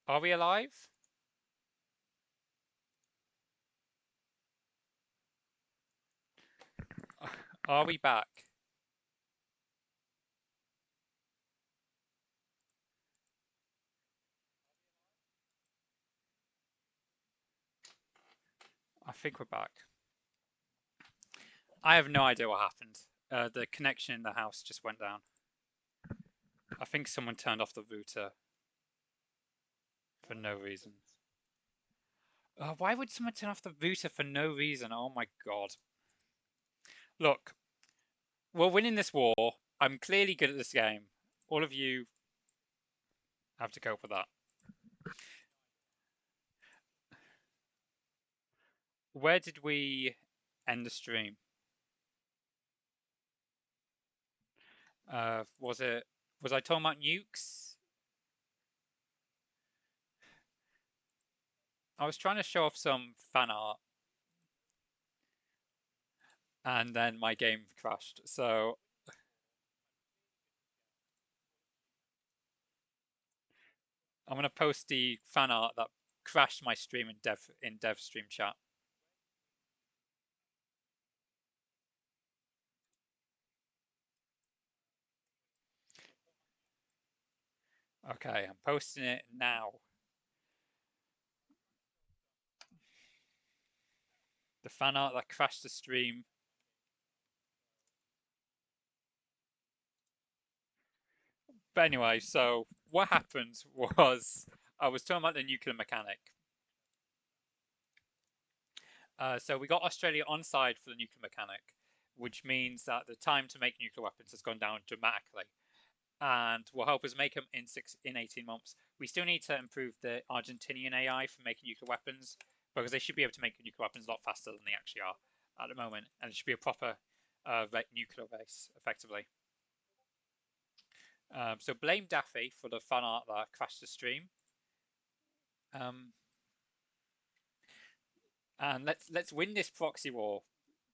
Are we alive? Are we back? I think we're back. I have no idea what happened. The connection in the house just went down. I think someone turned off the router for no reason. Why would someone turn off the router for no reason? Oh my god. Look, we're winning this war. I'm clearly good at this game. All of you have to cope with that. Where did we end the stream? Was it? Was I talking about nukes? I was trying to show off some fan art, and then my game crashed. So I'm gonna post the fan art that crashed my stream in dev stream chat. Okay, I'm posting it now. The fan art that crashed the stream. But anyway, so what happened was I was talking about the nuclear mechanic. So we got Australia on side for the nuclear mechanic, which means that the time to make nuclear weapons has gone down dramatically, and will help us make them in 18 months. We still need to improve the Argentinian AI for making nuclear weapons because they should be able to make nuclear weapons a lot faster than they actually are at the moment, and it should be a proper nuclear base effectively. So blame Daffy for the fan art that crashed the stream. Um, and let's win this proxy war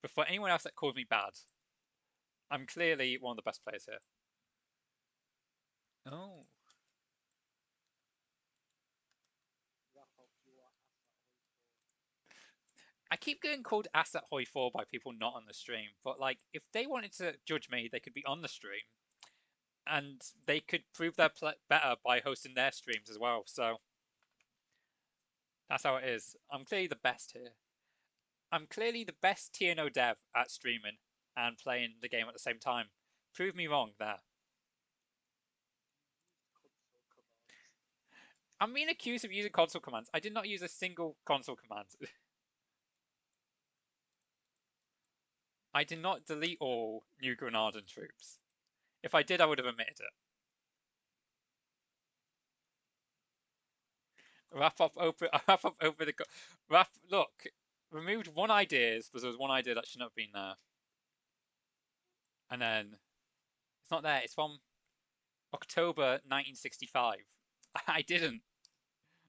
before anyone else that calls me bad. I'm clearly one of the best players here. Oh, I keep getting called Asset Hoi 4 by people not on the stream, but like if they wanted to judge me, they could be on the stream and they could prove they're better by hosting their streams as well. So that's how it is. I'm clearly the best here. I'm clearly the best TNO dev at streaming and playing the game at the same time. Prove me wrong there. I'm being accused of using console commands. I did not use a single console command. I did not delete all New Granadan troops. If I did, I would have admitted it. Rapop open. Rapop open the. Rap. Look, removed one idea because there was one idea that shouldn't have been there, and then it's not there. It's from October 1965. I didn't.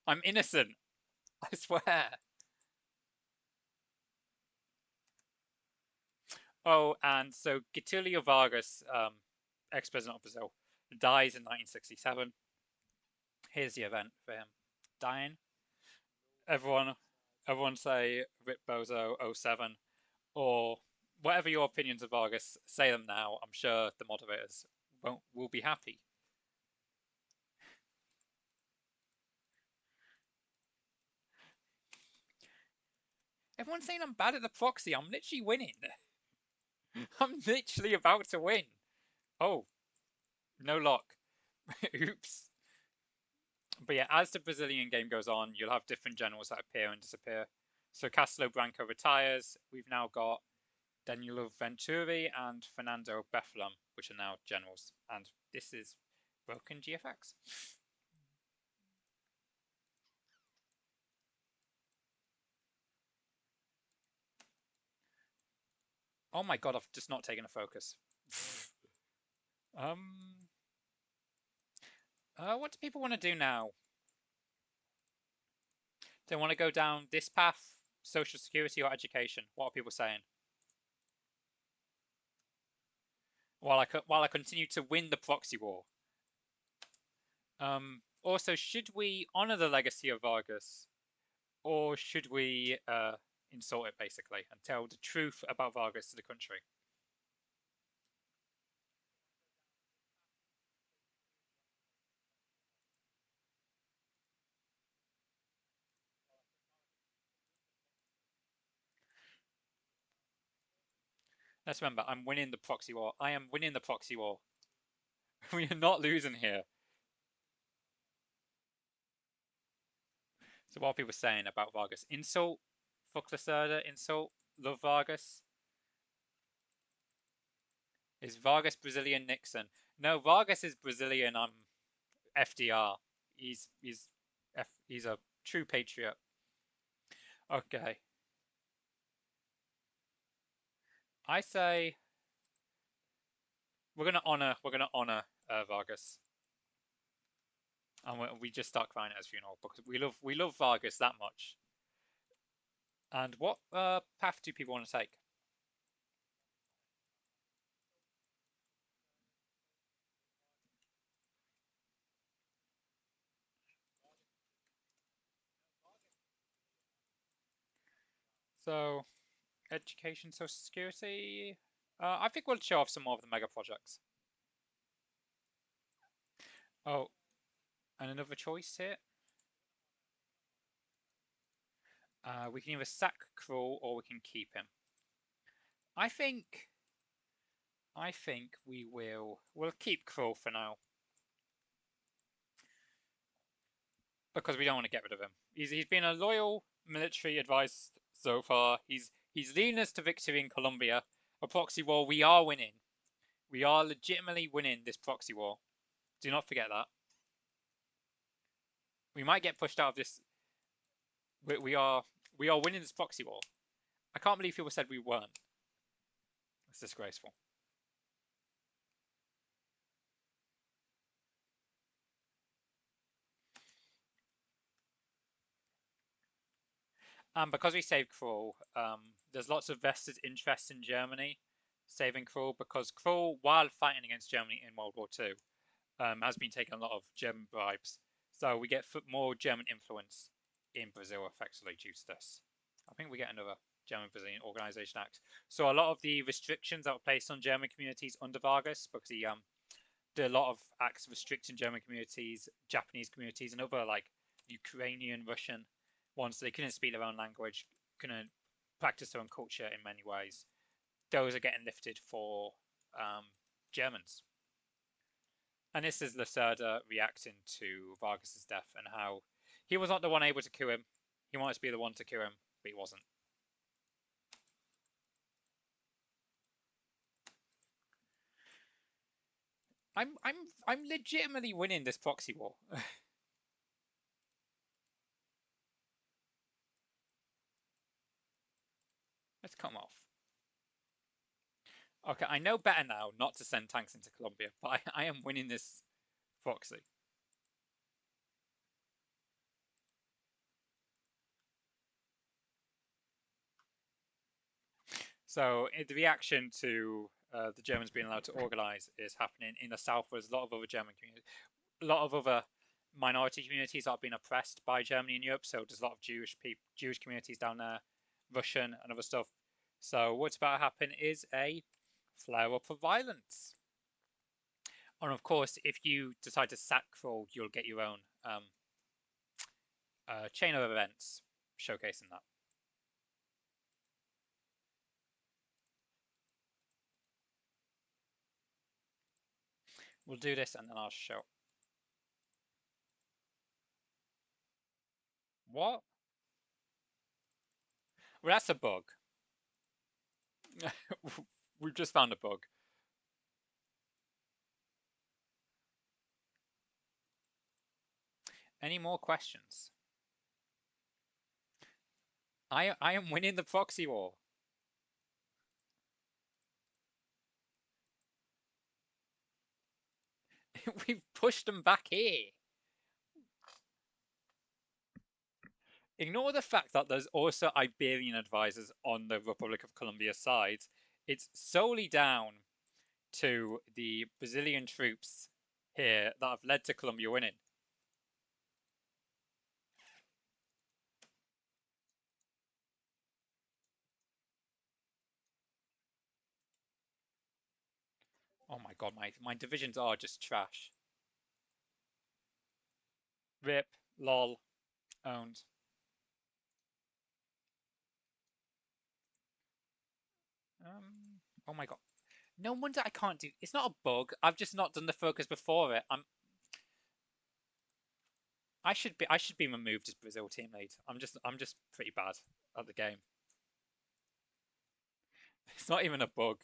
I'm innocent. I swear. Oh, and so Getulio Vargas, ex-president of Brazil, dies in 1967. Here's the event for him dying. Everyone, everyone say Rip Bozo '07 or whatever your opinions of Vargas. Say them now. I'm sure the moderators will be happy. Everyone's saying I'm bad at the proxy. I'm literally winning. I'm literally about to win. Oh, no luck. Oops. But yeah, as the Brazilian game goes on, you'll have different generals that appear and disappear. So Castelo Branco retires. We've now got Danilo Venturi and Fernando Bethlehem, which are now generals. And this is broken GFX. Oh my god, I've just not taken a focus. um, what do people want to do now? They want to go down this path, social security or education? What are people saying? While I continue to win the proxy war. Also, should we honor the legacy of Vargas, or should we insult it basically and tell the truth about Vargas to the country? Let's remember, I'm winning the proxy war. I am winning the proxy war. We are not losing here. So what are people saying about Vargas? Insult, fuck Lacerda, insult, love Vargas. Is Vargas Brazilian Nixon? No, Vargas is Brazilian. I'm FDR. He's a true patriot. Okay, I say we're gonna honor Vargas, and we just start crying at his funeral because we love Vargas that much. And what path do people want to take? So education, social security. I think we'll show off some more of the mega projects. Oh, and another choice here. We can either sack Cruel or we can keep him. I think we'll keep Cruel for now because we don't want to get rid of him. He's been a loyal military advice so far. He's leading us to victory in Colombia. A proxy war we are winning. We are legitimately winning this proxy war. Do not forget that. We might get pushed out of this. We are winning this proxy war. I can't believe people said we weren't. It's disgraceful. And because we saved Krull, there's lots of vested interest in Germany saving Krull because Krull, while fighting against Germany in World War II, has been taking a lot of German bribes. So we get more German influence in Brazil effectively due to this. I think we get another German Brazilian Organization Act. So a lot of the restrictions that were placed on German communities under Vargas, because he did a lot of acts restricting German communities, Japanese communities, and other like Ukrainian, Russian ones. They couldn't speak their own language, couldn't practice their own culture in many ways. Those are getting lifted for Germans. And this is Lacerda reacting to Vargas's death and how he was not the one able to kill him. He wanted to be the one to kill him, but he wasn't. I'm legitimately winning this proxy war. Let's come off. Okay, I know better now not to send tanks into Colombia, but I am winning this proxy. So the reaction to the Germans being allowed to organize is happening in the south. There's a lot of other German communities, a lot of other minority communities that have been oppressed by Germany in Europe. So there's a lot of Jewish communities down there, Russian and other stuff. So what's about to happen is a flare up of violence. And of course, if you decide to sack Kroll, you'll get your own chain of events showcasing that. We'll do this and then I'll show. What? Well, that's a bug. We've just found a bug. Any more questions? I am winning the proxy war. We've pushed them back here. Ignore the fact that there's also Iberian advisors on the Republic of Colombia side. It's solely down to the Brazilian troops here that have led to Colombia winning. my god, my divisions are just trash. Rip, lol, owned. Oh my god. No wonder I can't do. It's not a bug. I've just not done the focus before it. I should be removed as Brazil team lead. I'm just pretty bad at the game. It's not even a bug.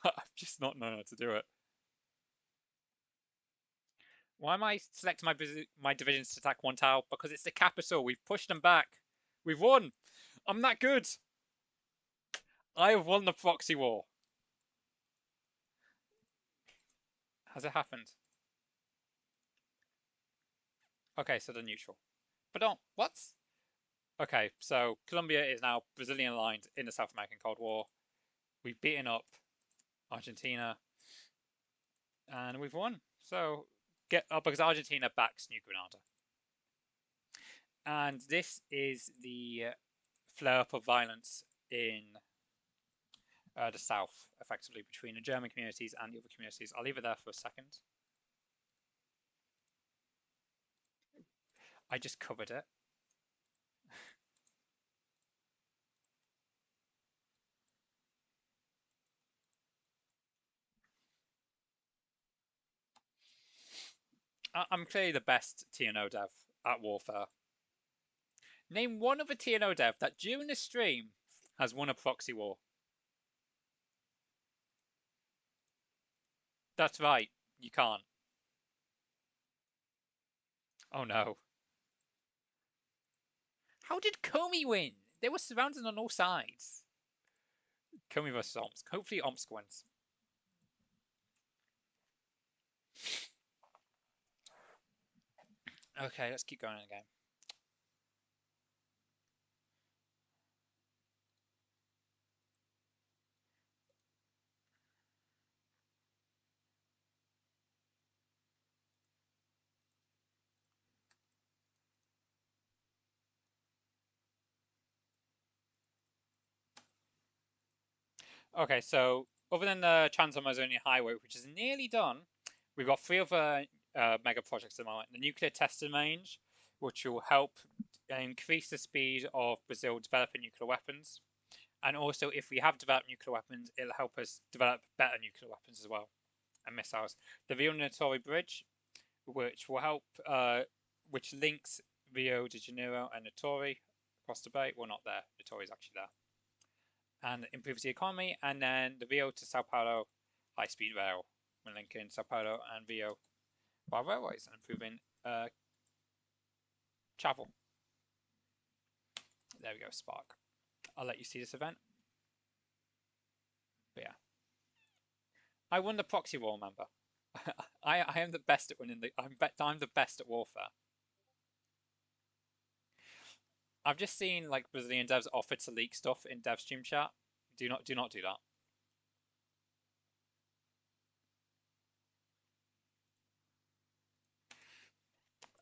I've just not known how to do it. Why am I selecting my divisions to attack one tile? Because it's the capital. We've pushed them back. We've won. I'm that good. I have won the proxy war. Has it happened? Okay, so they're neutral. But don't. What? Okay, so Colombia is now Brazilian aligned in the South American Cold War. We've beaten up Argentina, and we've won. So get up because Argentina backs New Granada, and this is the flare up of violence in the south, effectively between the German communities and the other communities. I'll leave it there for a second. I just covered it. I'm clearly the best TNO dev at Warfare. Name one other TNO dev that during the stream has won a proxy war. That's right, you can't. Oh no. How did Komi win? They were surrounded on all sides. Komi versus Omsk. Hopefully Omsk wins. Okay, let's keep going in the game. Okay, so other than the Trans-Amazonia Highway, which is nearly done, we've got three other mega projects at the moment. The nuclear testing range, which will help increase the speed of Brazil developing nuclear weapons. And also, if we have developed nuclear weapons, it'll help us develop better nuclear weapons as well, and missiles. The Rio Nitory Bridge, which will help, which links Rio de Janeiro and Nitory across the bay. Well, not there. Nitory is actually there. And improves the economy. And then the Rio to Sao Paulo high-speed rail, linking Sao Paulo and Rio by railways and improving travel. There we go, Spark. I'll let you see this event. But yeah, I won the proxy war, remember? I am the best at winning the. I'm the best at warfare. I've just seen like Brazilian devs offer to leak stuff in dev stream chat. Do not do that.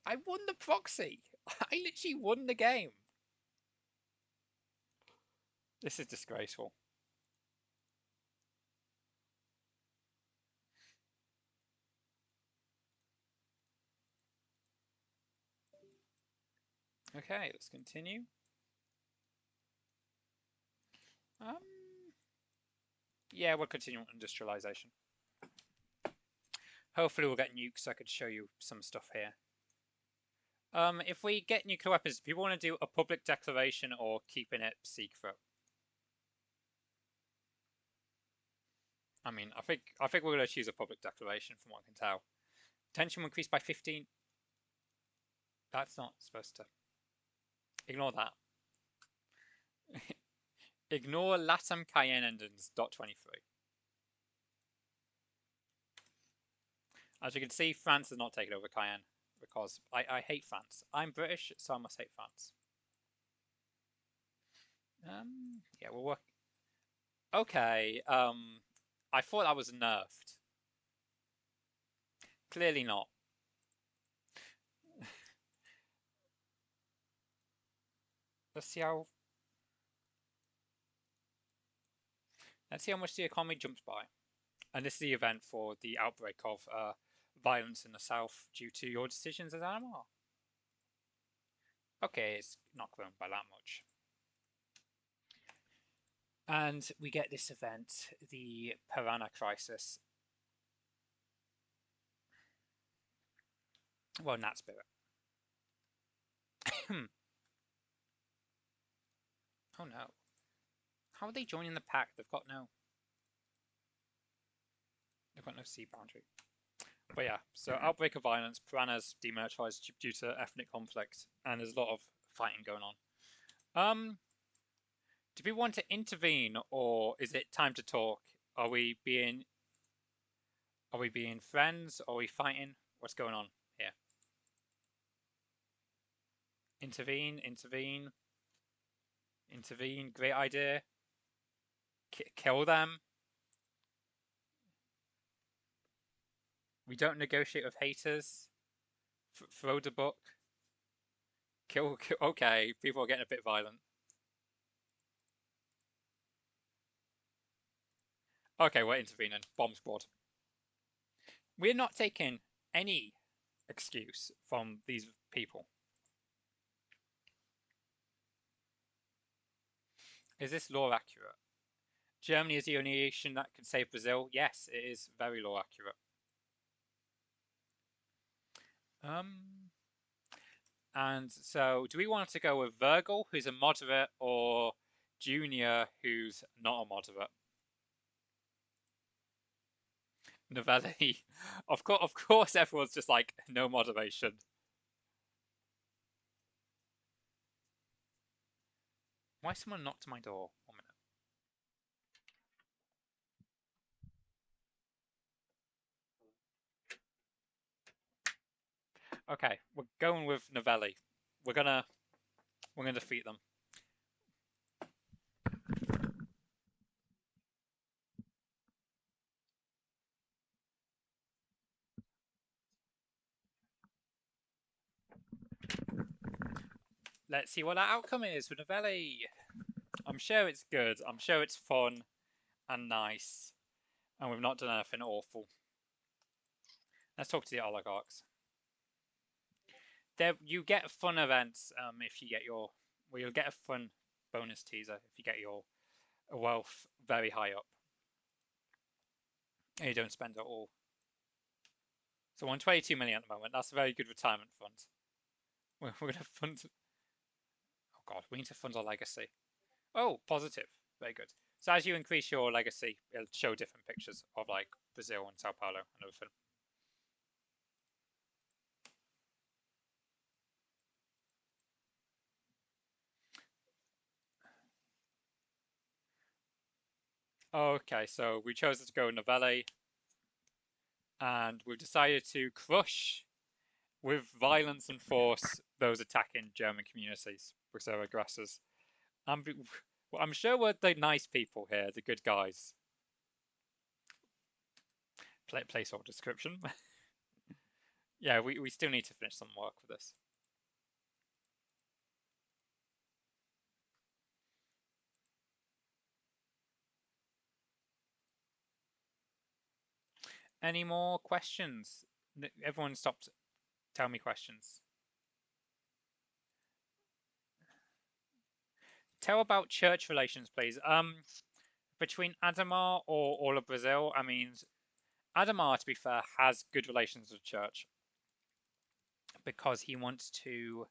I won the proxy. I literally won the game. This is disgraceful. Okay, let's continue. Um, yeah, we'll continue on industrialization. Hopefully, we'll get nukes so I could show you some stuff here. If we get nuclear weapons, do people want to do a public declaration or keeping it secret? I mean, I think we're going to choose a public declaration from what I can tell. Tension will increase by 15. That's not supposed to. Ignore that. Ignore Latam Cayenne endings. .23. As you can see, France has not taken over Cayenne because I hate France. I'm British, so I must hate France. Yeah, we'll work. Okay. I thought that was nerfed. Clearly not. Let's see how. Let's see how much the economy jumps by. And this is the event for the outbreak of violence in the south due to your decisions as Adhemar. Okay, it's not grown by that much. And we get this event, the Piranha Crisis. Well, Nat Spirit. Oh no. How are they joining the pack? They've got no sea boundary. But yeah, so outbreak of violence, piranhas demilitarized due to ethnic conflict, and there's a lot of fighting going on. Do we want to intervene, or is it time to talk? Are we being friends? Are we fighting? What's going on here? Intervene, intervene, intervene. Great idea. Kill them. We don't negotiate with haters. Throw the book. Kill. Okay, people are getting a bit violent. Okay, we're intervening. Bomb squad. We're not taking any excuse from these people. Is this law accurate? Germany is the only nation that can save Brazil. Yes, it is very law accurate. And so do we want to go with Virgil, who's a moderate, or Junior, who's not a moderate? Novelli. Of course, everyone's just like, no moderation. Why someone knocked my door? 1 minute. Okay, we're going with Novelli. We're gonna defeat them. Let's see what that outcome is for Novelli. I'm sure it's good. I'm sure it's fun and nice, and we've not done anything awful. Let's talk to the oligarchs. You get fun events if you get your. Well, you'll get a fun bonus teaser if you get your wealth very high up, and you don't spend it all. So we're on 22 million at the moment. That's a very good retirement fund. We're going to fund. Oh god, we need to fund our legacy. Oh, positive. Very good. So as you increase your legacy, it'll show different pictures of like Brazil and Sao Paulo and everything. Okay, so we chose to go Novelli, and we've decided to crush with violence and force those attacking German communities because they're aggressors. I'm sure we're the nice people here, the good guys. Placeholder description. Yeah, we still need to finish some work with this. Any more questions? Everyone stopped. Tell me questions. Tell about church relations, please. Between Adhemar or all of Brazil, I mean, Adhemar, to be fair, has good relations with the church because he wants to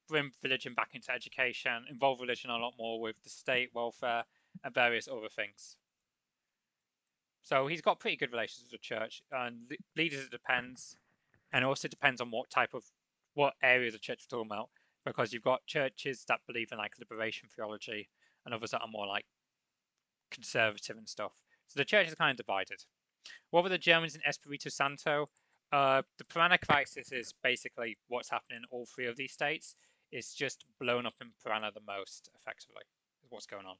bring religion back into education, involve religion a lot more with the state welfare and various other things. So he's got pretty good relations with the church, and leaders it depends, and also depends on what area of the church we're talking about, because you've got churches that believe in like liberation theology, and others that are more like conservative and stuff. So the church is kind of divided. What were the Germans in Espirito Santo? The Piranha Crisis is basically what's happening in all three of these states. It's just blown up in Piranha the most effectively, is what's going on.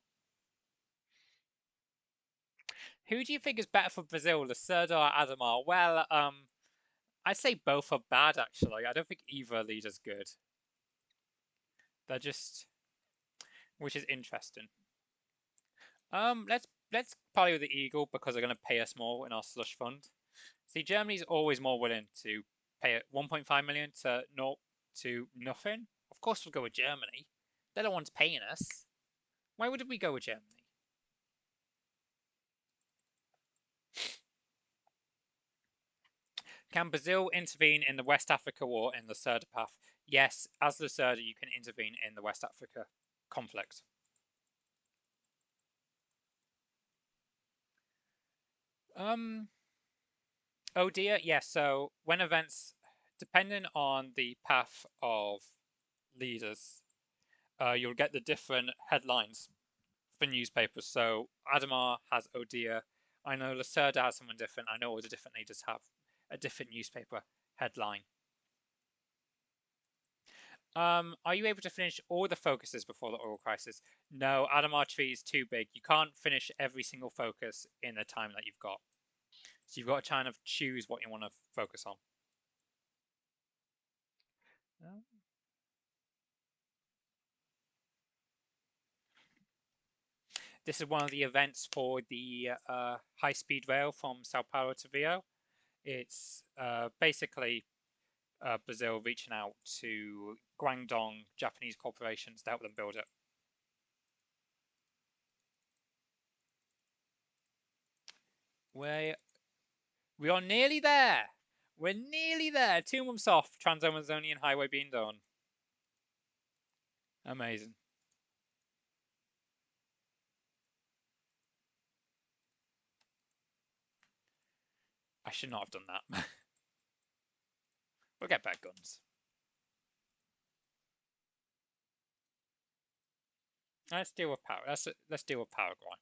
Who do you think is better for Brazil, Lacerda or Adhemar? Well, I'd say both are bad, actually. I don't think either leader's good. They're just... Which is interesting. Let's let's parley with the eagle because they're going to pay us more in our slush fund. See, Germany's always more willing to pay 1.5 million to nothing. Of course, we'll go with Germany. They're the ones paying us. Why would we go with Germany? Can Brazil intervene in the West Africa war in the Lacerda path? Yes, as Lacerda, you can intervene in the West Africa conflict. Um, oh dear, yes. Yeah, so when events, depending on the path of leaders, you'll get the different headlines for newspapers. So Adhemar has oh dear. I know Lacerda has someone different. I know all the different leaders have a different newspaper headline. Are you able to finish all the focuses before the oil crisis? No, Adhemar tree is too big. You can't finish every single focus in the time that you've got. So you've got to kind of choose what you want to focus on. This is one of the events for the high-speed rail from Sao Paulo to Rio. It's basically Brazil reaching out to Guangdong Japanese corporations to help them build it. We are nearly there. We're nearly there. 2 months off. Trans-Amazonian Highway being done. Amazing. I should not have done that. We'll get better guns. Let's deal with power. Let's deal with Paraguay.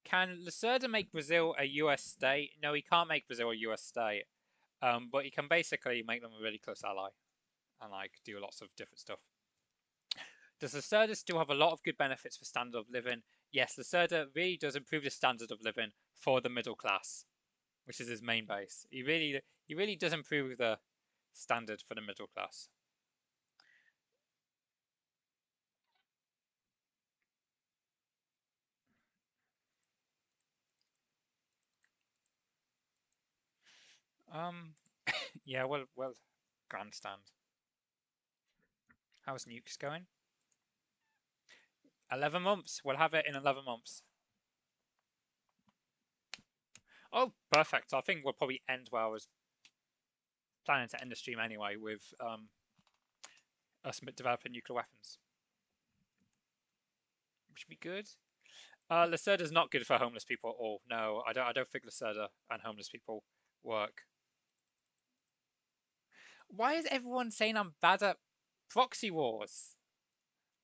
Can Lacerda make Brazil a US state? No, he can't make Brazil a US state. But he can basically make them a really close ally and like do lots of different stuff. Does Lacerda still have a lot of good benefits for standard of living? Yes, Lacerda really does improve the standard of living for the middle class, which is his main base. He really does improve the standard for the middle class. Um, yeah, well, grandstand. How's nukes going? 11 months. We'll have it in 11 months. Oh, perfect. I think we'll probably end where I was planning to end the stream anyway, with us developing nuclear weapons, which would be good. Lacerda's not good for homeless people at all. No, I don't think Lacerda and homeless people work. Why is everyone saying I'm bad at proxy wars?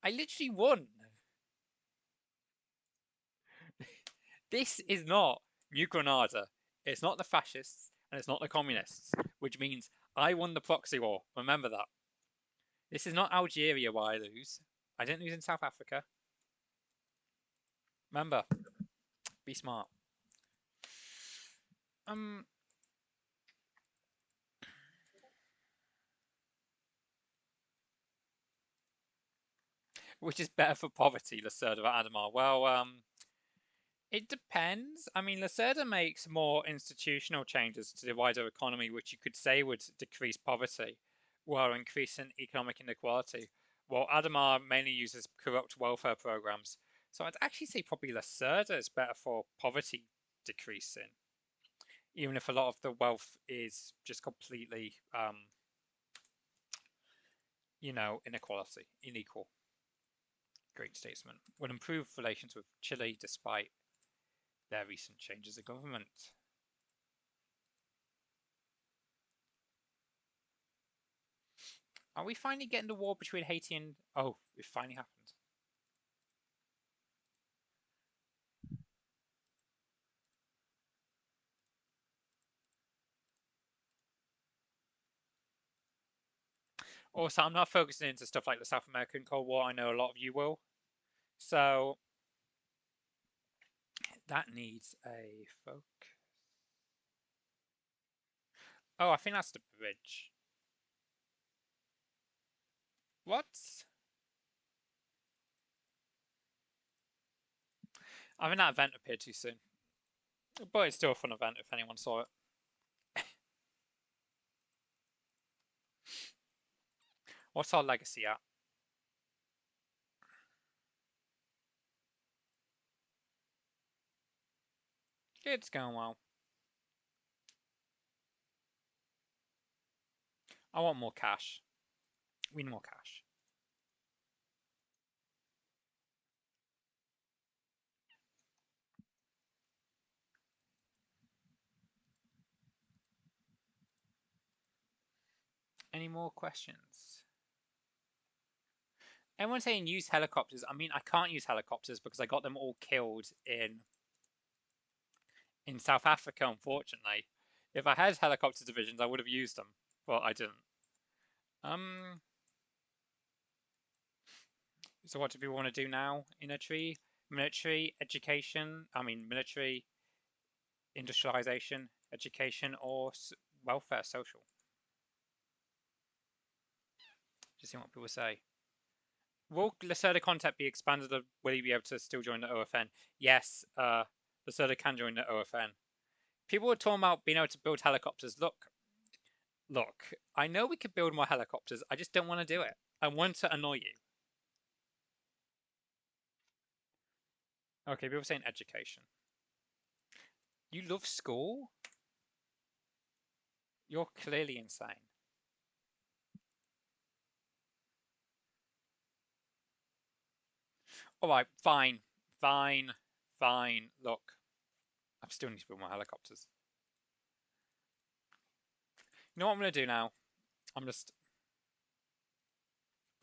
I literally won. This is not New Granada. It's not the fascists and it's not the communists, which means I won the proxy war. Remember that. This is not Algeria where I lose. I didn't lose in South Africa. Remember, be smart. Um, which is better for poverty, Lacerda or Adhemar? Well, it depends. I mean, Lacerda makes more institutional changes to the wider economy, which you could say would decrease poverty while increasing economic inequality, while Adhemar mainly uses corrupt welfare programs. So I'd actually say probably Lacerda is better for poverty decreasing, even if a lot of the wealth is just completely, inequality, unequal. Great statesman. Would improve relations with Chile despite their recent changes of government. Are we finally getting the war between Haiti and... Oh, it finally happened. Also, I'm not focusing into stuff like the South American Cold War. I know a lot of you will. So, that needs a focus. Oh, I think that's the bridge. What? I think that event appeared too soon. But it's still a fun event if anyone saw it. What's our legacy at? It's going well. I want more cash. We need more cash. Any more questions? Everyone's saying use helicopters. I mean, I can't use helicopters because I got them all killed in South Africa, unfortunately. If I had helicopter divisions, I would have used them, but I didn't. Um, so what do people want to do now in a tree? Military, education, military, industrialization, education, or welfare, social? Just see what people say. Will Lacerda contact be expanded, or will he be able to still join the OFN? Yes, Lacerda can join the OFN. People were talking about being able to build helicopters. Look, I know we could build more helicopters. I just don't want to do it. I want to annoy you. Okay, people saying education. You love school? You're clearly insane. Alright, fine. Fine. Fine. Look, I still need to build more helicopters. You know what I'm going to do now? I'm just...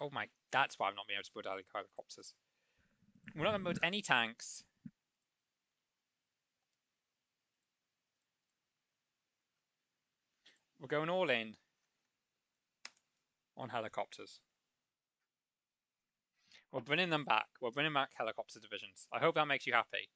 Oh my... That's why I'm not being able to build helicopters. We're not going to build any tanks. We're going all in on helicopters. We're bringing them back. We're bringing back helicopter divisions. I hope that makes you happy.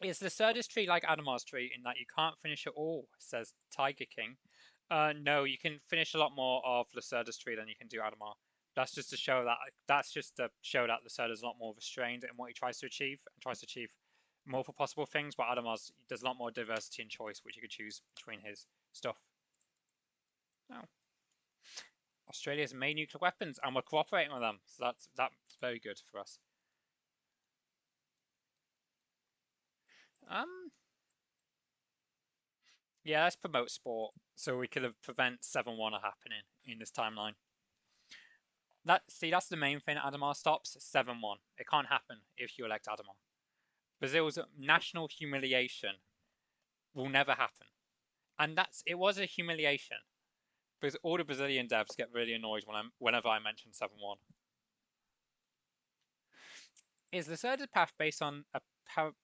Is Lacerda's tree like Adhemar's tree in that you can't finish it all, says Tiger King. No, you can finish a lot more of Lacerda's tree than you can do Adhemar. That's just to show that Lacerda's a lot more restrained in what he tries to achieve and tries to achieve multiple possible things, but Adhemar's there's a lot more diversity and choice which you could choose between his stuff. Oh. Australia's made nuclear weapons and we're cooperating with them, so that's very good for us. Um Yeah, let's promote sport so we could have prevent 7-1 happening in this timeline. That's the main thing Adhemar stops 7-1. It can't happen if you elect Adhemar. Brazil's national humiliation will never happen. And it was a humiliation because all the Brazilian devs get really annoyed whenever I mention 7-1. Is the third path based on a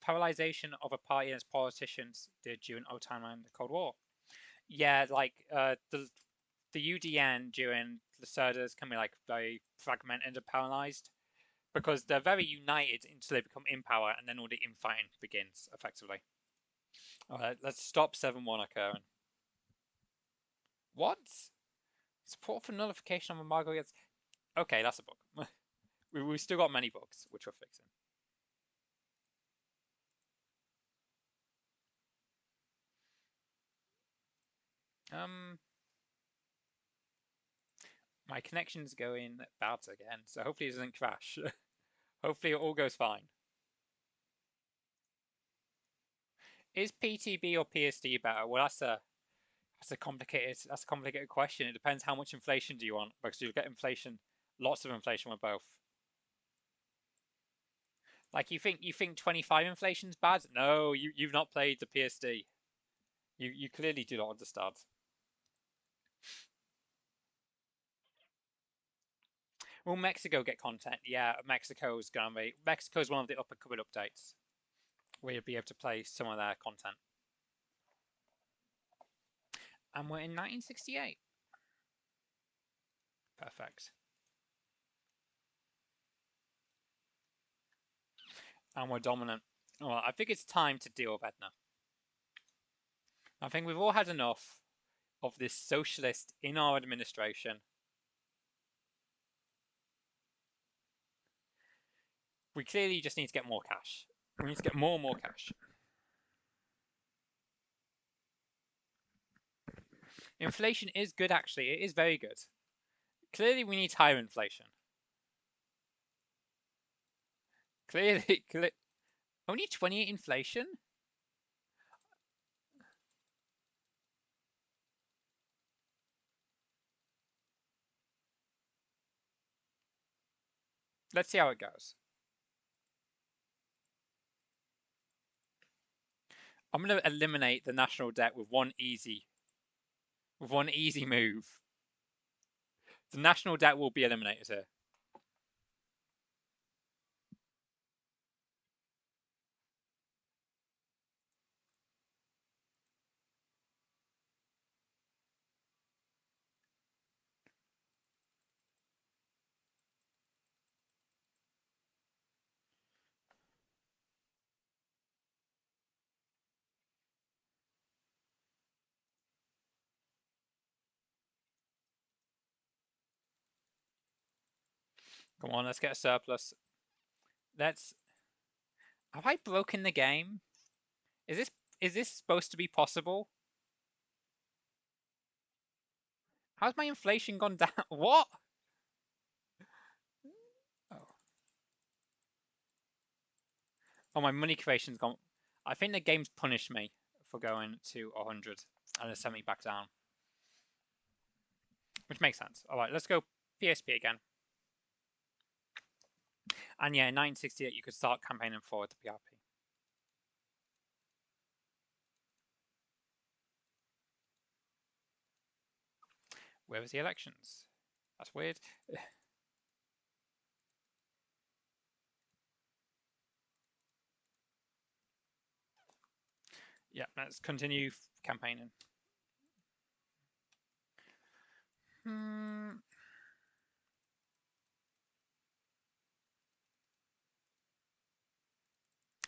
paralyzation of a party and its politicians did during old timeline the Cold War? Yeah, like the UDN during Lacerda's can be like very fragmented and paralyzed because they're very united until they become in power, and then all the infighting begins effectively. All right, let's stop 7-1 occurring. What? Support for nullification of embargo gets. Okay, that's a bug. We've still got many bugs which we're fixing. Um, my connection's going bad again, so hopefully it doesn't crash. Hopefully it all goes fine. Is PTB or PSD better? Well, that's a complicated question. It depends how much inflation do you want, because you'll get inflation, lots of inflation with both. Like you think 25 inflation's bad? No, you've not played the PSD. You clearly do not understand. Will Mexico get content? Yeah, Mexico's one of the upcoming updates where you'll be able to play some of their content. And we're in 1968. Perfect. And we're dominant. Well, I think it's time to deal with Edna. I think we've all had enough. of this socialist in our administration. We clearly just need to get more cash. We need to get more and more cash. Inflation is good, actually. It is very good. Clearly, we need higher inflation. Clearly, only 28 inflation? Let's see how it goes. I'm going to eliminate the national debt with one easy move. The national debt will be eliminated here. Come on, let's get a surplus. Let's. Have I broken the game? Is this supposed to be possible? How's my inflation gone down? What? Oh. Oh, my money creation's gone. I think the game's punished me for going to 100 and it's sent me back down. Which makes sense. Alright, let's go PSP again. And yeah, in 1968 you could start campaigning for the PRP. Where was the elections? That's weird. Yeah, let's continue campaigning.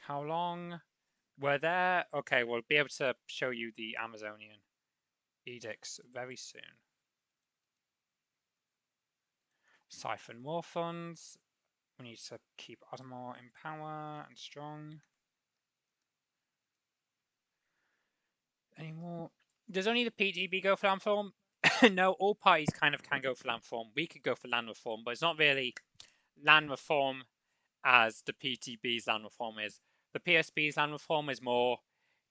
How long? We're there. Okay, we'll be able to show you the Amazonian edicts very soon. Siphon more funds. We need to keep Adhemar in power and strong. Any more? Does only the PDB go for land reform? No, all parties kind of can go for land reform. We could go for land reform, but it's not really land reform as the PTB's land reform is. The PSB's land reform is more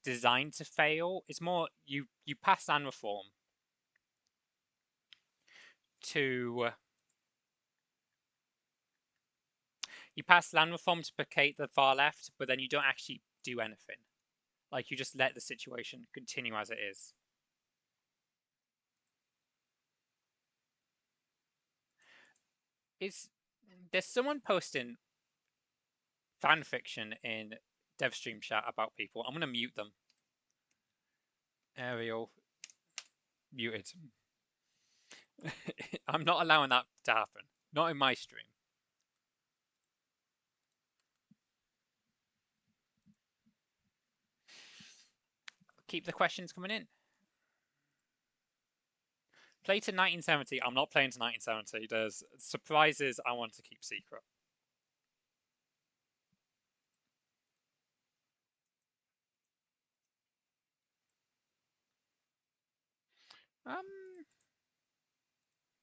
designed to fail. It's more you pass land reform to placate the far left, but then you don't actually do anything. Like you just let the situation continue as it is. There's someone posting fan fiction in DevStream chat about people? I'm gonna mute them. Ariel muted. I'm not allowing that to happen. Not in my stream. Keep the questions coming in. Play to 1970. I'm not playing to 1970. There's surprises I want to keep secret.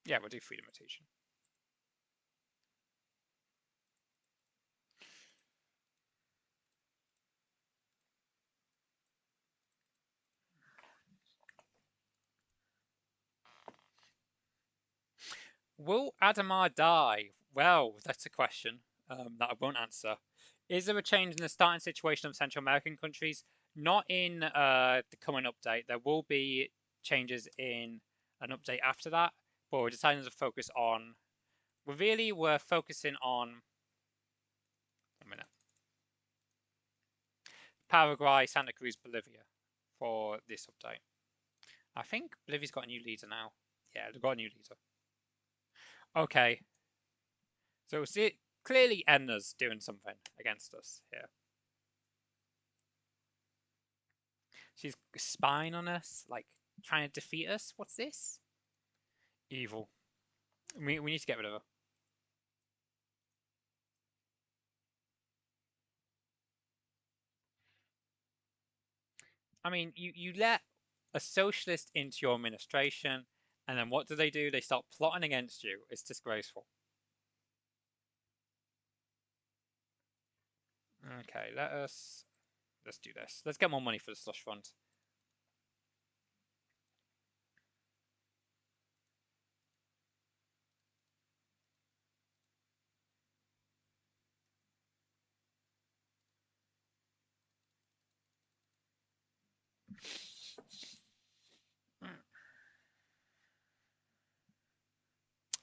Yeah, we'll do freedom rotation. Will Adhemar die? Well, that's a question that I won't answer. Is there a change in the starting situation of Central American countries? Not in the coming update. There will be changes in an update after that, but we're deciding to focus on. We're focusing on. A minute. Paraguay, Santa Cruz, Bolivia for this update. I think Bolivia's got a new leader now. Yeah, they've got a new leader. Okay. So see, clearly Edna's doing something against us here. She's spying on us, like Trying to defeat us? What's this? Evil. We need to get rid of her. I mean, you let a socialist into your administration, and then what do? They start plotting against you. It's disgraceful. Okay, let's do this. Let's get more money for the slush fund.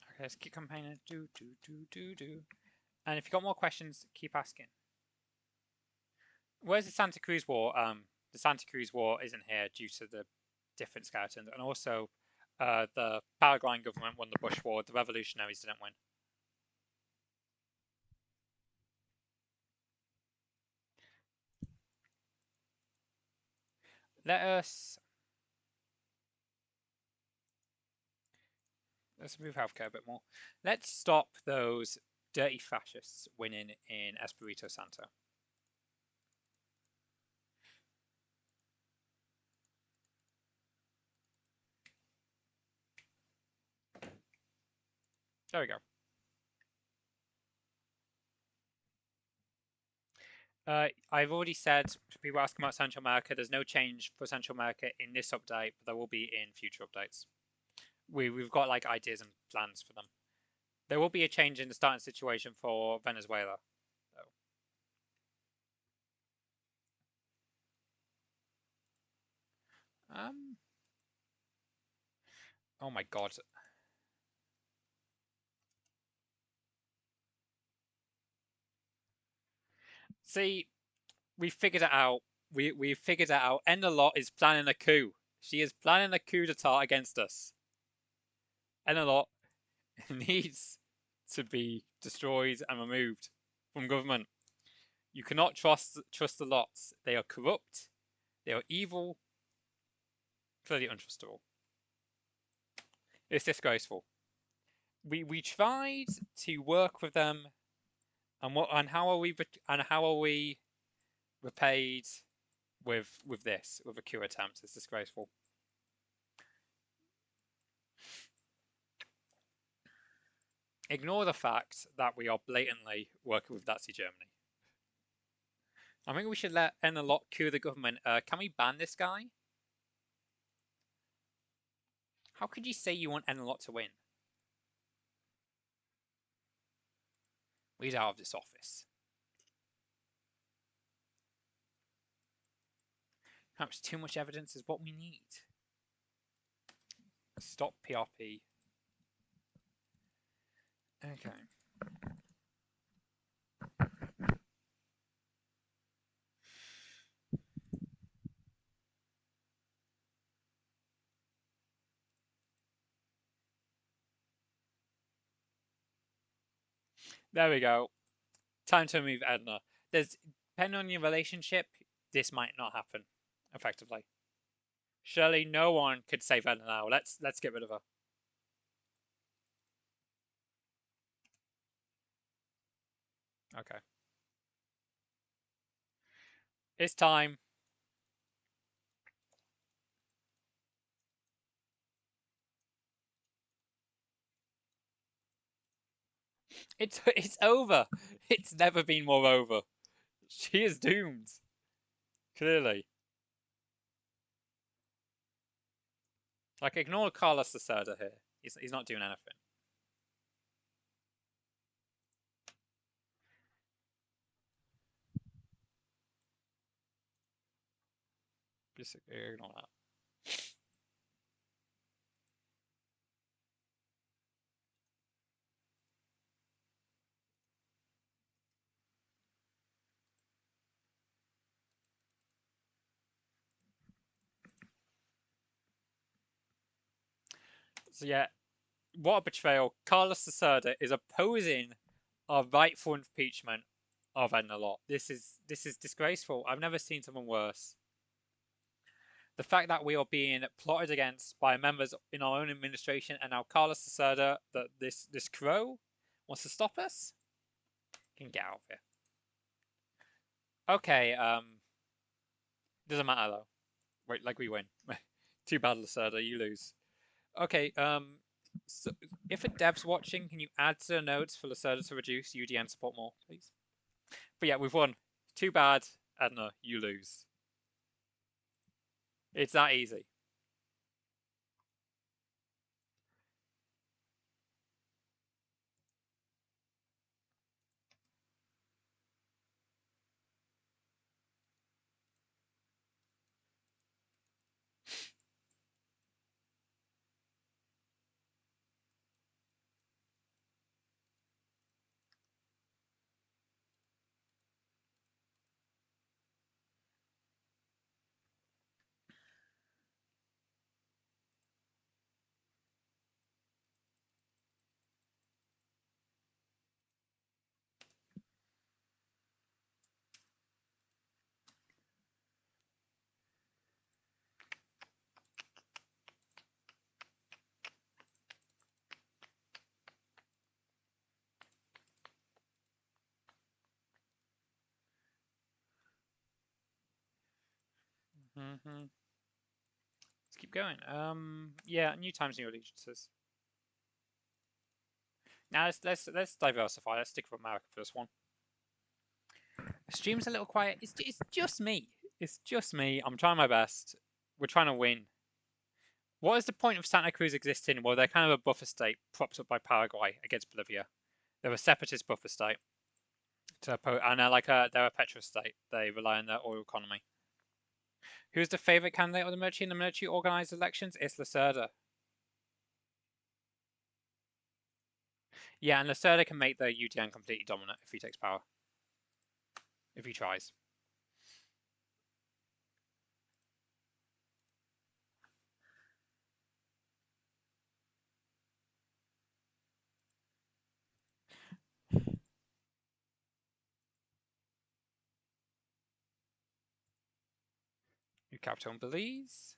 Okay, let's keep campaigning. Do. And if you've got more questions, keep asking. Where's the Santa Cruz War? The Santa Cruz War isn't here due to the different skeletons, and also the Paraguayan government won the Bush War. The revolutionaries didn't win. Let's move healthcare a bit more. Let's stop those dirty fascists winning in Espirito Santo. There we go. I've already said to people asking about Central America, there's no change for Central America in this update, but there will be in future updates. We've got like ideas and plans for them. There will be a change in the starting situation for Venezuela, though. Oh my god. See, we figured it out. We figured it out. Enelot is planning a coup. She is planning a coup d'etat against us. Enelot needs to be destroyed and removed from government. You cannot trust the lots. They are corrupt. They are evil. Clearly untrustable. It's disgraceful. We tried to work with them, and how are we repaid with this with a coup attempt? It's disgraceful. Ignore the fact that we are blatantly working with Nazi Germany. I think we should let Enelot coup the government. Can we ban this guy? How could you say you want Enelot to win? He's out of this office. Perhaps too much evidence is what we need. Stop PRP. Okay. There we go. Time to remove Edna. Depending on your relationship, this might not happen effectively. Surely no one could save Edna now. Let's get rid of her. Okay. It's time. It's over. It's never been more over. She is doomed. Clearly. Like, ignore Carlos Lacerda here. He's not doing anything. Just ignore that. So yeah, what a betrayal. Carlos Lacerda is opposing our rightful impeachment of Edna Lott. This is disgraceful. I've never seen someone worse. The fact that we are being plotted against by members in our own administration, and now Carlos Lacerda, that this crow wants to stop us, can get out of here. Okay, doesn't matter though. Wait, like we win. Too bad, Lacerda, you lose. Okay, so if a dev's watching, can you add to the notes for Lacerda to reduce UDN support more, please? But yeah, we've won. Too bad, Edna, you lose. It's that easy. Mm-hmm. Let's keep going. Yeah, new times, new allegiances. Now let's diversify. Let's stick with America for this one. The stream's a little quiet. It's just me. It's just me. I'm trying my best. We're trying to win. What is the point of Santa Cruz existing? Well, they're kind of a buffer state propped up by Paraguay against Bolivia. They're a separatist buffer state. And they're a petro state. They rely on their oil economy. Who's the favorite candidate of the military in the military organized elections? It's Lacerda. Yeah, and Lacerda can make the UDN completely dominant if he takes power. If he tries. New capital in Belize.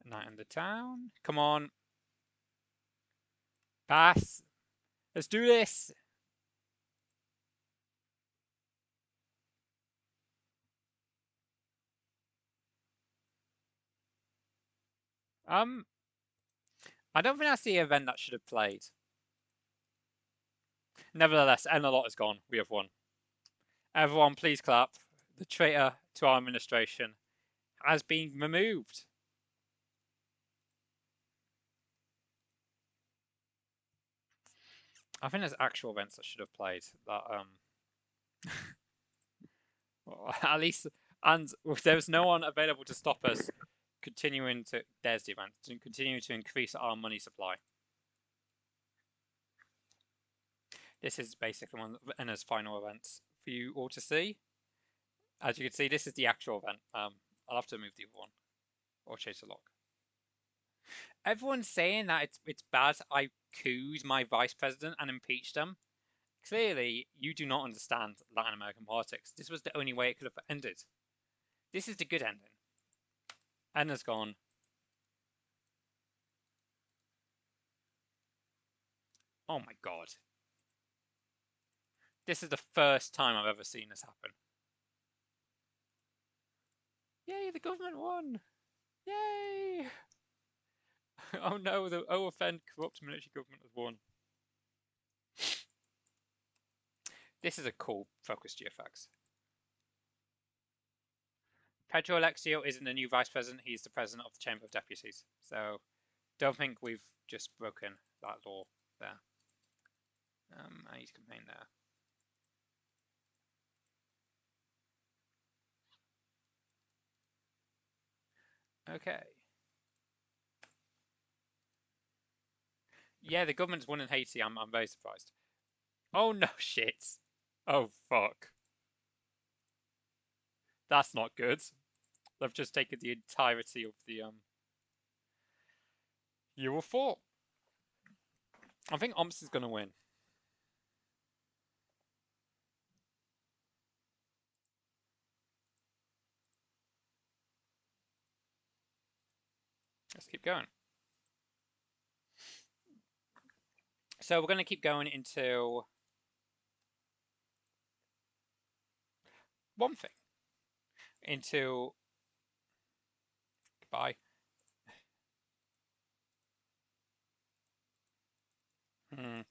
Night in the town. Come on. Pass. Let's do this. I don't think that's the event that should have played. Nevertheless, Enelot is gone. We have won. Everyone, please clap. The traitor to our administration has been removed. I think there's actual events that should have played that well, at least, and there was no one available to stop us continuing to there's the event to continue to increase our money supply. This is basically one of Enna's final events for you all to see. As you can see, this is the actual event. I'll have to move the other one or chase a lock. Everyone's saying that it's bad I couped my vice president and impeached him. Clearly, you do not understand Latin American politics. This was the only way it could have ended. This is the good ending. Enna's gone. Oh my god. This is the first time I've ever seen this happen. Yay, the government won! Yay! Oh no, the OFN corrupt military government has won. This is a cool focus GFX. Pedro Alexio isn't the new vice president, he's the president of the Chamber of Deputies. So, don't think we've just broken that law there. I need to campaign there. Okay. Yeah, the government's won in Haiti. I'm very surprised. Oh no, shit. Oh fuck. That's not good. They've just taken the entirety of the Euro 4. I think Omps is gonna win. Let's keep going. So we're going to keep going into one thing. Into goodbye. Hmm.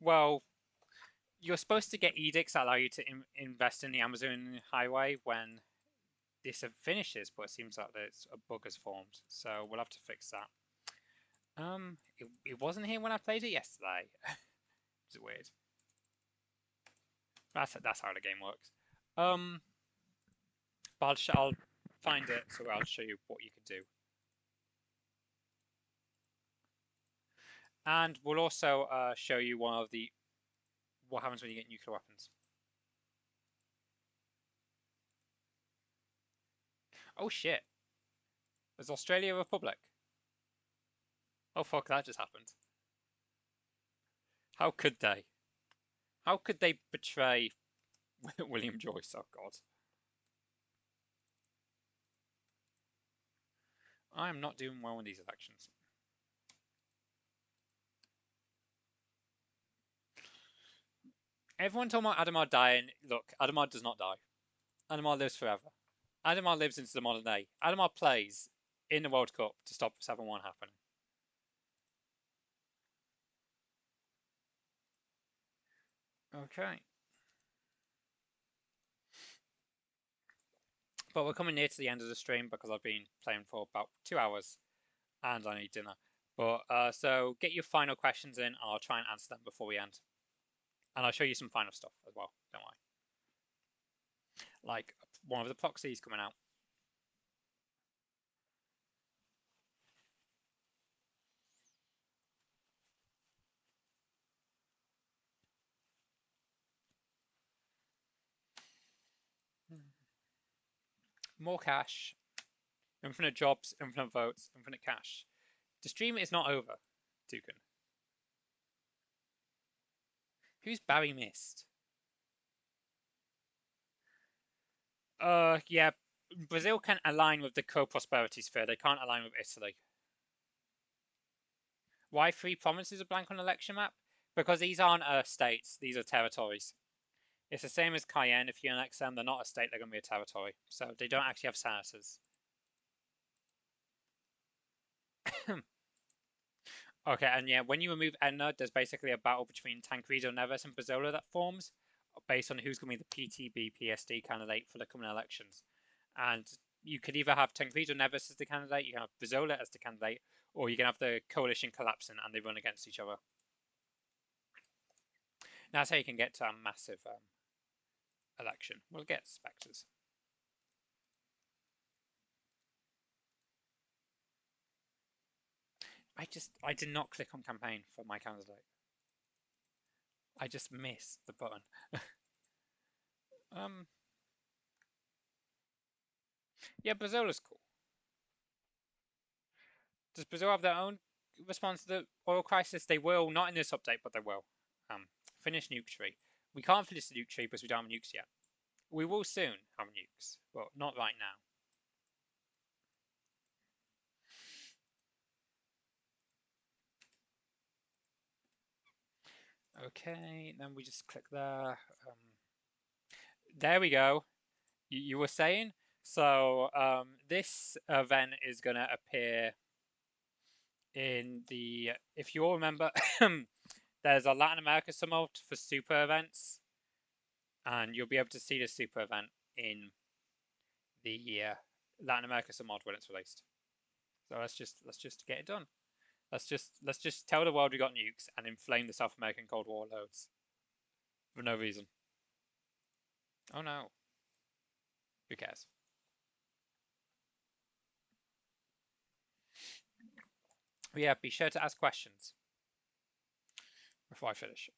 Well, you're supposed to get edicts that allow you to invest in the Amazon highway when this finishes, but it seems like there's a bug has formed, so we'll have to fix that. It wasn't here when I played it yesterday. It's weird. That's how the game works. But I'll find it, so I'll show you what you can do. And we'll also show you one of the what happens when you get nuclear weapons. Oh shit! There's Australia Republic. Oh fuck! That just happened. How could they? How could they betray William Joyce? Oh god! I am not doing well in these elections. Everyone talking about Adhemar dying. Look, Adhemar does not die. Adhemar lives forever. Adhemar lives into the modern day. Adhemar plays in the World Cup to stop 7-1 happening. Okay. But we're coming near to the end of the stream because I've been playing for about 2 hours and I need dinner. But so get your final questions in. I'll try and answer them before we end. And I'll show you some final stuff as well. Don't worry. Like one of the proxies coming out. More cash, infinite jobs, infinite votes, infinite cash. The stream is not over, Dugan. Who's Barry Mist? Yeah, Brazil can align with the co-prosperity sphere. They can't align with Italy. Why 3 provinces are blank on election map? Because these aren't states, these are territories. It's the same as Cayenne. If you annex them, they're not a state, they're going to be a territory. So they don't actually have senators. Okay, and yeah, when you remove Edna, there's basically a battle between Tancredo Neves and Bazola that forms based on who's going to be the PTB PSD candidate for the coming elections. And you could either have Tancredo Neves as the candidate, you can have Bazola as the candidate, or you can have the coalition collapsing and they run against each other. That's how you can get to a massive election. We'll get spectres. I did not click on campaign for my candidate. I just missed the button. um, yeah, Brazil's cool. Does Brazil have their own response to the oil crisis? They will, not in this update, but they will. Finish nuke tree. We can't finish the nuke tree because we don't have nukes yet. We will soon have nukes, but not right now. Okay, then we just click there. There we go. You were saying? So this event is going to appear in the, if you all remember, there's a Latin America summit for super events, and you'll be able to see the super event in the Latin America summit when it's released. So let's just get it done. Let's just tell the world we got nukes and inflame the South American Cold War loads for no reason. Oh no, who cares? But yeah, be sure to ask questions before I finish.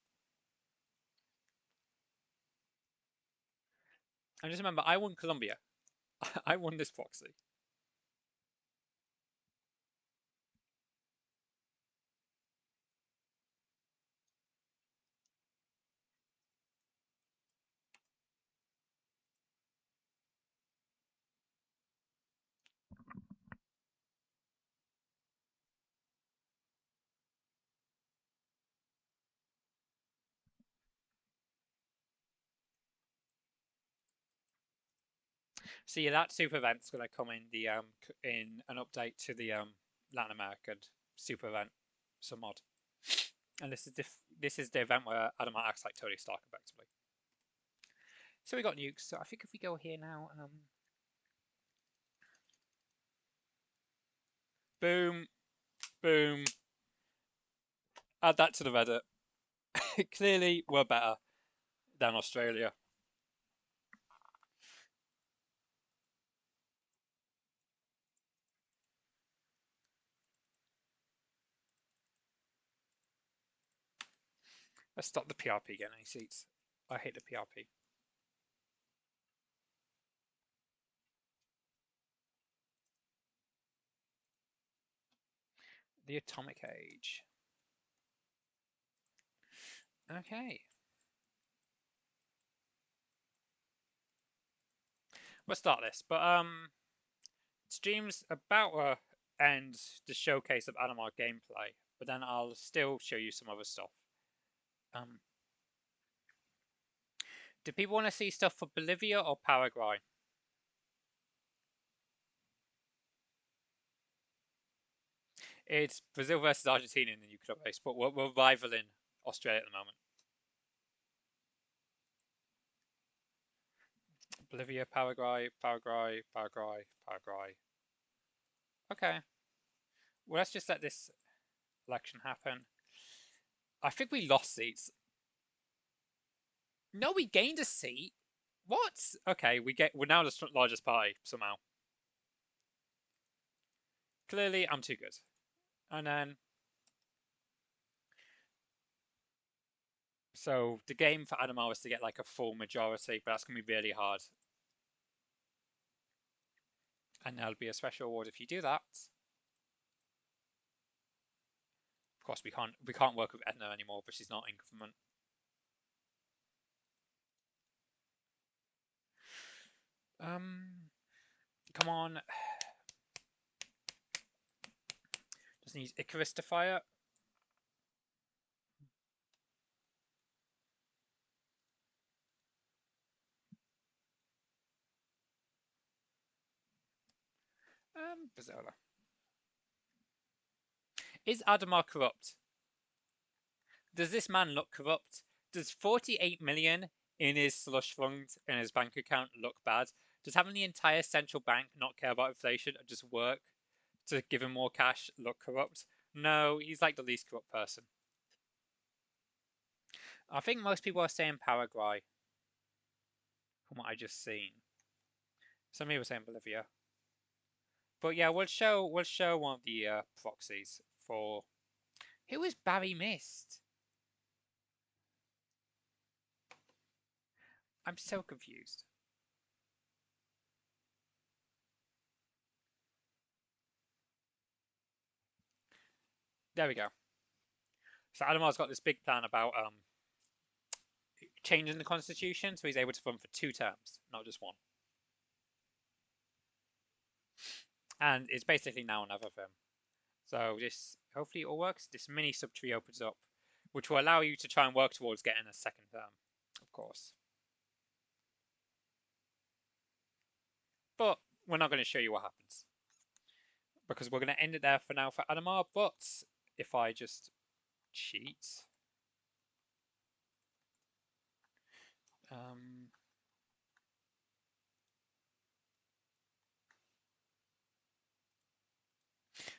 And just remember, I won Colombia. I won this proxy. So yeah, that super event's gonna come in the in an update to the Latin American super event, some mod, and this is the event where Adhemar acts like Tony Stark effectively. So we got nukes. So I think if we go here now, boom, boom, add that to the Reddit. Clearly, we're better than Australia. Let's stop the PRP getting any seats. I hate the PRP. The Atomic Age. Okay. We'll start this, but streams about to end the showcase of Adhemar gameplay, but then I'll still show you some other stuff. Um, do people want to see stuff for Bolivia or Paraguay? It's Brazil versus Argentina in the nuclear race, but we're rivaling Australia at the moment. Bolivia, Paraguay, Paraguay, Paraguay, Paraguay. Okay. Well, let's just let this election happen. I think we lost seats. No, we gained a seat. What? Okay, we're now the largest party somehow. Clearly, I'm too good. And then, so the game for Adhemar was to get like a full majority, but that's gonna be really hard. And there'll be a special award if you do that. Of course, we can't work with Edna anymore, but she's not in government. Come on. Just need Icarus to fire. Bazola. Is Adhemar corrupt? Does this man look corrupt? Does 48 million in his slush fund in his bank account look bad? Does having the entire central bank not care about inflation and just work to give him more cash look corrupt? No, he's like the least corrupt person. I think most people are saying Paraguay from what I just seen. Some people are saying Bolivia. But yeah, we'll show one of the proxies for who is Barry Mist? I'm so confused. There we go. So Adhemar's got this big plan about changing the constitution, so he's able to run for 2 terms, not just one. And it's basically now another of him. So this hopefully it all works. This mini subtree opens up, which will allow you to try and work towards getting a second term, of course. But we're not going to show you what happens because we're going to end it there for now for Adhemar. But if I just cheat, um,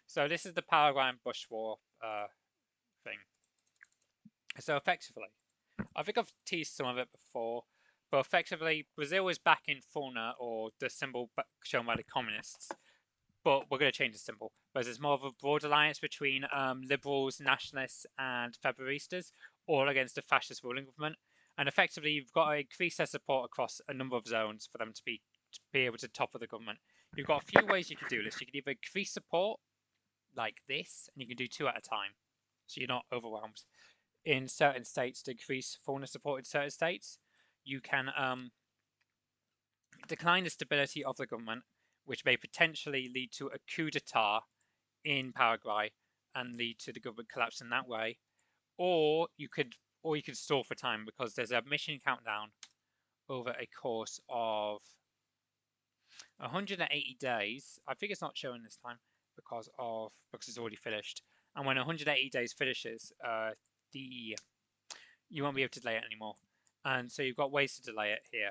so this is the Paraguay and Bush War thing. So effectively, I think I've teased some of it before, but effectively, Brazil is back in fauna or the symbol shown by the communists, but we're going to change the symbol. Whereas it's more of a broad alliance between liberals, nationalists, and federalistas, all against the fascist ruling government. And effectively, you've got to increase their support across a number of zones for them to be able to topple the government. You've got a few ways you can do this. You can either increase support like this, and you can do 2 at a time, so you're not overwhelmed. In certain states, to increase fauna support in certain states, you can decline the stability of the government, which may potentially lead to a coup d'etat in Paraguay and lead to the government collapse in that way. Or you could stall for time because there's a mission countdown over a course of 180 days. I think it's not showing this time because it's already finished. And when 180 days finishes, the you won't be able to delay it anymore. And so you've got ways to delay it here.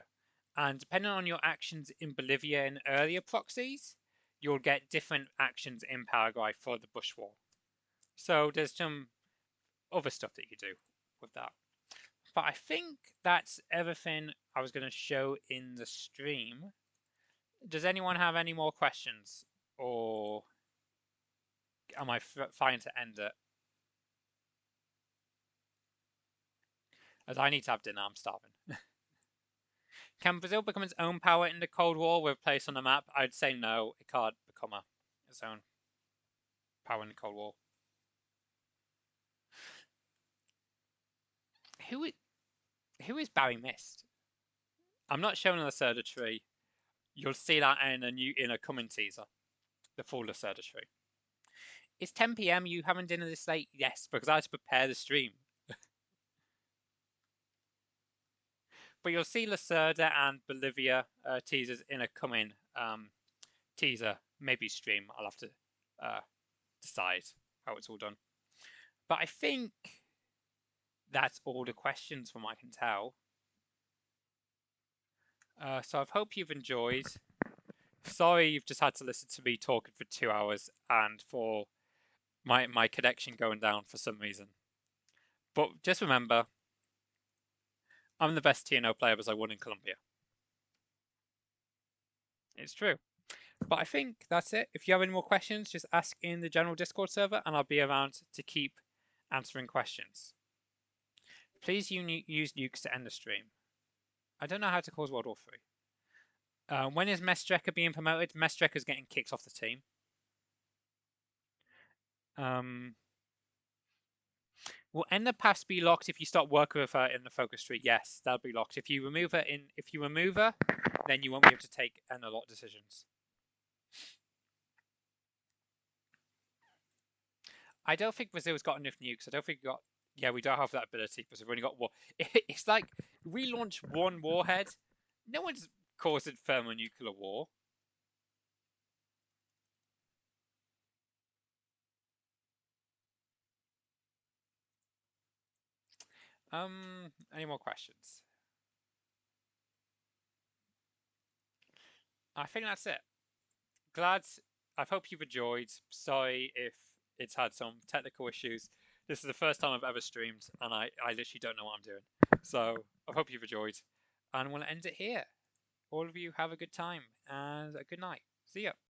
And depending on your actions in Bolivia and earlier proxies, you'll get different actions in Paraguay for the Bush War. So there's some other stuff that you can do with that. But I think that's everything I was going to show in the stream. Does anyone have any more questions? Or am I fine to end it? As I need to have dinner, I'm starving. Can Brazil become its own power in the Cold War with a place on the map? I'd say no, it can't become its own power in the Cold War. Who is Barry Mist? I'm not showing the Lacerda tree. You'll see that in a coming teaser. The full Lacerda tree. It's 10 p.m. You having dinner this late? Yes, because I had to prepare the stream. But you'll see Lacerda and Bolivia teasers in a coming teaser, maybe stream. I'll have to decide how it's all done. But I think that's all the questions from what I can tell. So I hope you've enjoyed. Sorry you've just had to listen to me talking for 2 hours and for my connection going down for some reason. But just remember, I'm the best TNO player as I won in Colombia. It's true. But I think that's it. If you have any more questions, just ask in the general Discord server and I'll be around to keep answering questions. Please use nukes to end the stream. I don't know how to cause World War 3. When is Mestrecker being promoted? Mestrecker's getting kicked off the team. Will End the Past be locked if you start working with her in the focus tree? Yes, that'll be locked. If you remove her, then you won't be able to take a lot of decisions. I don't think Brazil's got enough nukes. I don't think we got. Yeah, we don't have that ability because we've only got one. It's like we launch one warhead. No one's causing thermonuclear war. Any more questions? I think that's it. Glad. I hope you've enjoyed. Sorry if it's had some technical issues. This is the first time I've ever streamed, and I literally don't know what I'm doing. So I hope you've enjoyed, and we'll end it here. All of you have a good time and a good night. See ya.